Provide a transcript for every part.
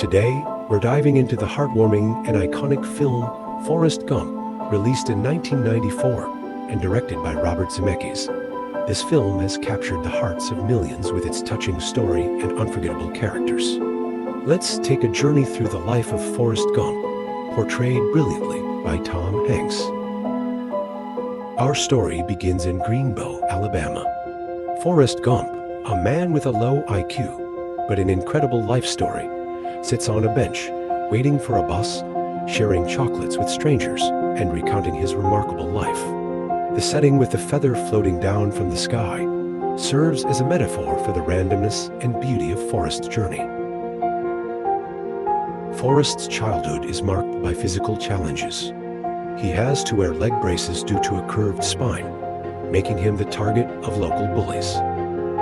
Today, we're diving into the heartwarming and iconic film Forrest Gump, released in 1994 and directed by Robert Zemeckis. This film has captured the hearts of millions with its touching story and unforgettable characters. Let's take a journey through the life of Forrest Gump, portrayed brilliantly by Tom Hanks. Our story begins in Greenbow, Alabama. Forrest Gump, a man with a low IQ, but an incredible life story, sits on a bench, waiting for a bus, sharing chocolates with strangers, and recounting his remarkable life. The setting with the feather floating down from the sky serves as a metaphor for the randomness and beauty of Forrest's journey. Forrest's childhood is marked by physical challenges. He has to wear leg braces due to a curved spine, making him the target of local bullies.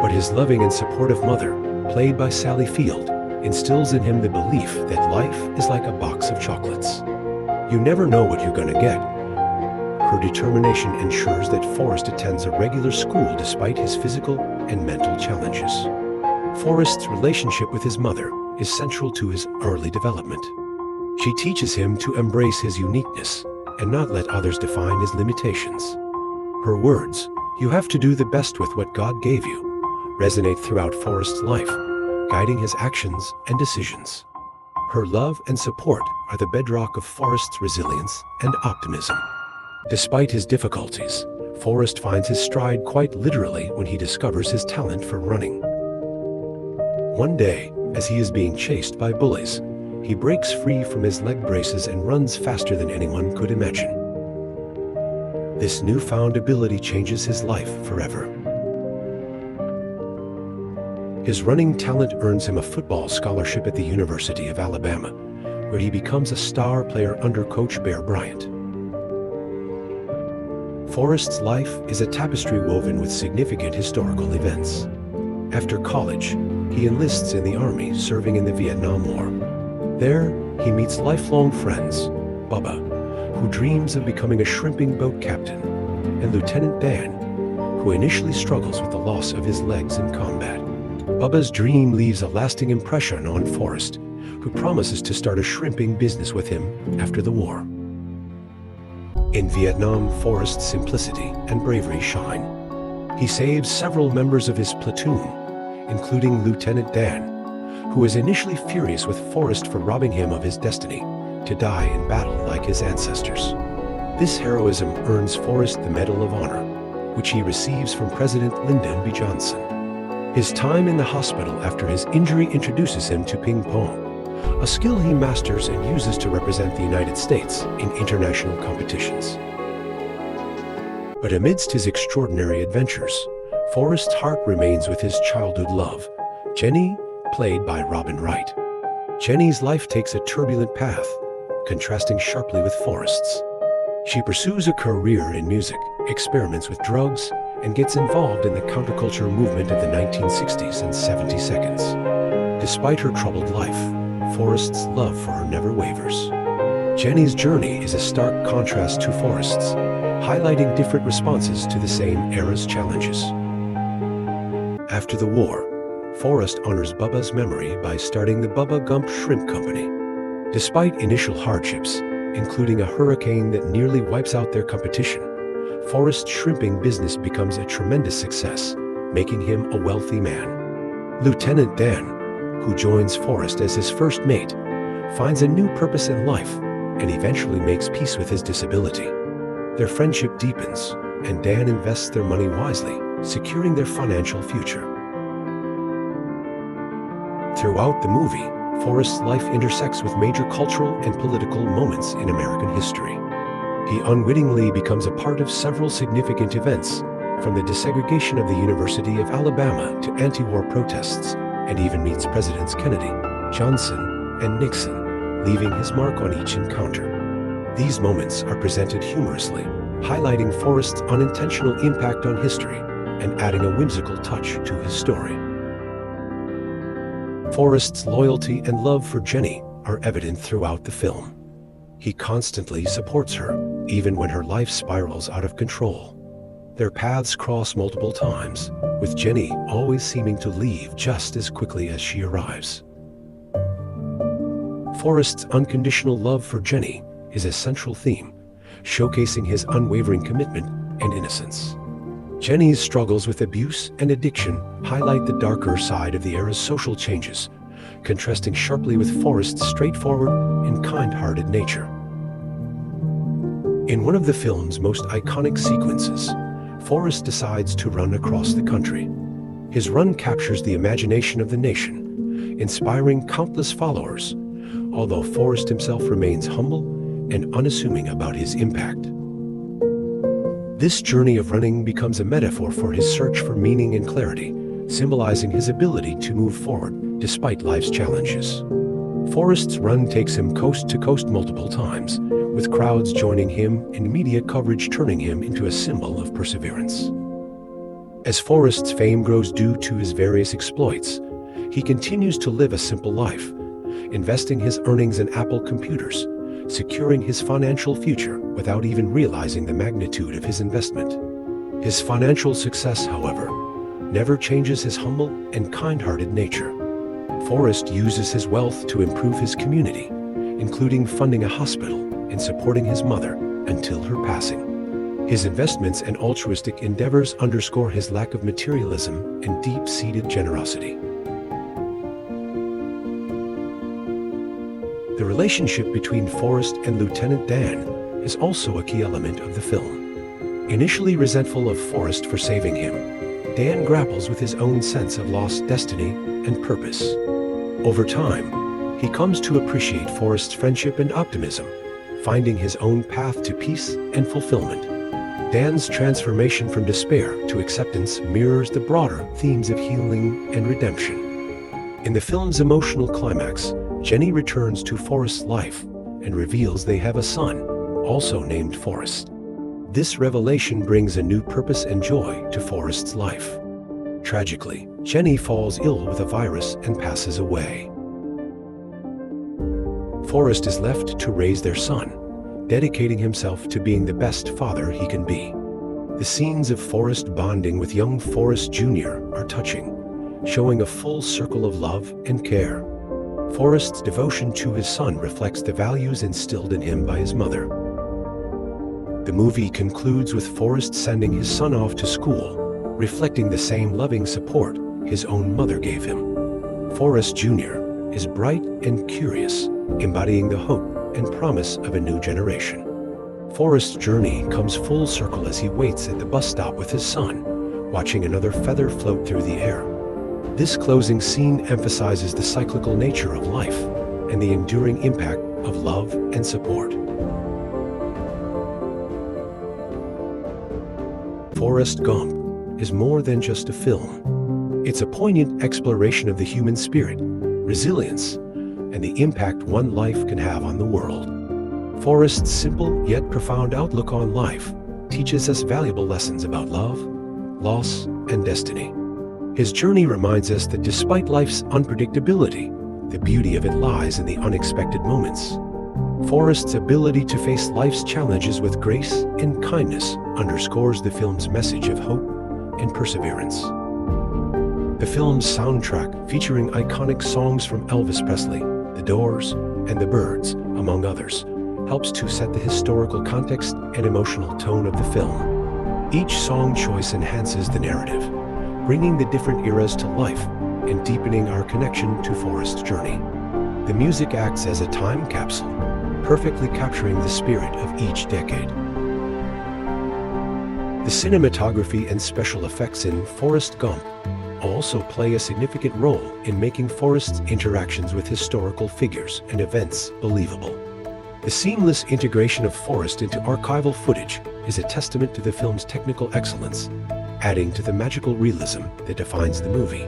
But his loving and supportive mother, played by Sally Field, instills in him the belief that life is like a box of chocolates. You never know what you're gonna get. Her determination ensures that Forrest attends a regular school despite his physical and mental challenges. Forrest's relationship with his mother is central to his early development. She teaches him to embrace his uniqueness and not let others define his limitations. Her words, "You have to do the best with what God gave you," resonate throughout Forrest's life, guiding his actions and decisions. Her love and support are the bedrock of Forrest's resilience and optimism. Despite his difficulties, Forrest finds his stride quite literally when he discovers his talent for running. One day, as he is being chased by bullies, he breaks free from his leg braces and runs faster than anyone could imagine. This newfound ability changes his life forever. His running talent earns him a football scholarship at the University of Alabama, where he becomes a star player under Coach Bear Bryant. Forrest's life is a tapestry woven with significant historical events. After college, he enlists in the Army, serving in the Vietnam War. There, he meets lifelong friends, Bubba, who dreams of becoming a shrimping boat captain, and Lieutenant Dan, who initially struggles with the loss of his legs in combat. Bubba's dream leaves a lasting impression on Forrest, who promises to start a shrimping business with him after the war. In Vietnam, Forrest's simplicity and bravery shine. He saves several members of his platoon, including Lieutenant Dan, who is initially furious with Forrest for robbing him of his destiny to die in battle like his ancestors. This heroism earns Forrest the Medal of Honor, which he receives from President Lyndon B. Johnson. His time in the hospital after his injury introduces him to ping pong, a skill he masters and uses to represent the United States in international competitions. But amidst his extraordinary adventures, Forrest's heart remains with his childhood love, Jenny, played by Robin Wright. Jenny's life takes a turbulent path, contrasting sharply with Forrest's. She pursues a career in music, experiments with drugs, and gets involved in the counterculture movement of the 1960s and 70s. Despite her troubled life, Forrest's love for her never wavers. Jenny's journey is a stark contrast to Forrest's, highlighting different responses to the same era's challenges. After the war, Forrest honors Bubba's memory by starting the Bubba Gump Shrimp Company. Despite initial hardships, including a hurricane that nearly wipes out their competition, Forrest's shrimping business becomes a tremendous success, making him a wealthy man. Lieutenant Dan, who joins Forrest as his first mate, finds a new purpose in life and eventually makes peace with his disability. Their friendship deepens, and Dan invests their money wisely, securing their financial future. Throughout the movie, Forrest's life intersects with major cultural and political moments in American history. He unwittingly becomes a part of several significant events, from the desegregation of the University of Alabama to anti-war protests, and even meets Presidents Kennedy, Johnson, and Nixon, leaving his mark on each encounter. These moments are presented humorously, highlighting Forrest's unintentional impact on history and adding a whimsical touch to his story. Forrest's loyalty and love for Jenny are evident throughout the film. He constantly supports her, even when her life spirals out of control. Their paths cross multiple times, with Jenny always seeming to leave just as quickly as she arrives. Forrest's unconditional love for Jenny is a central theme, showcasing his unwavering commitment and innocence. Jenny's struggles with abuse and addiction highlight the darker side of the era's social changes, contrasting sharply with Forrest's straightforward and kind-hearted nature. In one of the film's most iconic sequences, Forrest decides to run across the country. His run captures the imagination of the nation, inspiring countless followers, although Forrest himself remains humble and unassuming about his impact. This journey of running becomes a metaphor for his search for meaning and clarity, symbolizing his ability to move forward despite life's challenges. Forrest's run takes him coast to coast multiple times, with crowds joining him and media coverage turning him into a symbol of perseverance. As Forrest's fame grows due to his various exploits, he continues to live a simple life, investing his earnings in Apple computers, securing his financial future without even realizing the magnitude of his investment. His financial success, however, never changes his humble and kind-hearted nature. Forrest uses his wealth to improve his community, including funding a hospital and supporting his mother until her passing. His investments and altruistic endeavors underscore his lack of materialism and deep-seated generosity. The relationship between Forrest and Lieutenant Dan is also a key element of the film. Initially resentful of Forrest for saving him, Dan grapples with his own sense of lost destiny and purpose. Over time, he comes to appreciate Forrest's friendship and optimism, finding his own path to peace and fulfillment. Dan's transformation from despair to acceptance mirrors the broader themes of healing and redemption. In the film's emotional climax, Jenny returns to Forrest's life and reveals they have a son, also named Forrest. This revelation brings a new purpose and joy to Forrest's life. Tragically, Jenny falls ill with a virus and passes away. Forrest is left to raise their son, dedicating himself to being the best father he can be. The scenes of Forrest bonding with young Forrest Jr. are touching, showing a full circle of love and care. Forrest's devotion to his son reflects the values instilled in him by his mother. The movie concludes with Forrest sending his son off to school, reflecting the same loving support his own mother gave him. Forrest Jr. is bright and curious, embodying the hope and promise of a new generation. Forrest's journey comes full circle as he waits at the bus stop with his son, watching another feather float through the air. This closing scene emphasizes the cyclical nature of life and the enduring impact of love and support. Forrest Gump is more than just a film. It's a poignant exploration of the human spirit, resilience, and the impact one life can have on the world. Forrest's simple yet profound outlook on life teaches us valuable lessons about love, loss, and destiny. His journey reminds us that despite life's unpredictability, the beauty of it lies in the unexpected moments. Forrest's ability to face life's challenges with grace and kindness underscores the film's message of hope and perseverance. The film's soundtrack, featuring iconic songs from Elvis Presley, The Doors, and The Byrds, among others, helps to set the historical context and emotional tone of the film. Each song choice enhances the narrative, bringing the different eras to life and deepening our connection to Forrest's journey. The music acts as a time capsule, perfectly capturing the spirit of each decade. The cinematography and special effects in Forrest Gump also play a significant role in making Forrest's interactions with historical figures and events believable. The seamless integration of Forrest into archival footage is a testament to the film's technical excellence, adding to the magical realism that defines the movie.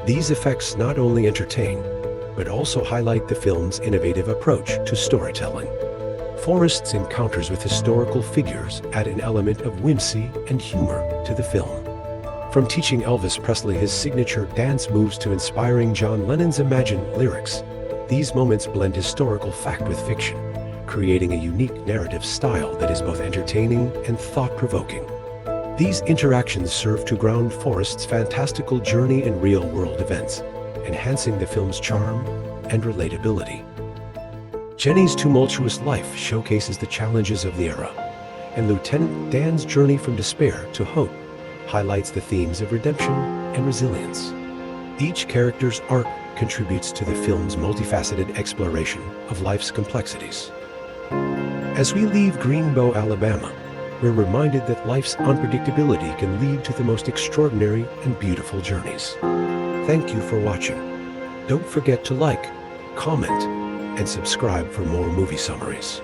These effects not only entertain, but also highlight the film's innovative approach to storytelling. Forrest's encounters with historical figures add an element of whimsy and humor to the film. From teaching Elvis Presley his signature dance moves to inspiring John Lennon's Imagine lyrics, these moments blend historical fact with fiction, creating a unique narrative style that is both entertaining and thought-provoking. These interactions serve to ground Forrest's fantastical journey in real-world events, enhancing the film's charm and relatability. Jenny's tumultuous life showcases the challenges of the era, and Lieutenant Dan's journey from despair to hope highlights the themes of redemption and resilience. Each character's arc contributes to the film's multifaceted exploration of life's complexities. As we leave Greenbow, Alabama, we're reminded that life's unpredictability can lead to the most extraordinary and beautiful journeys. Thank you for watching. Don't forget to like, comment, and subscribe for more movie summaries.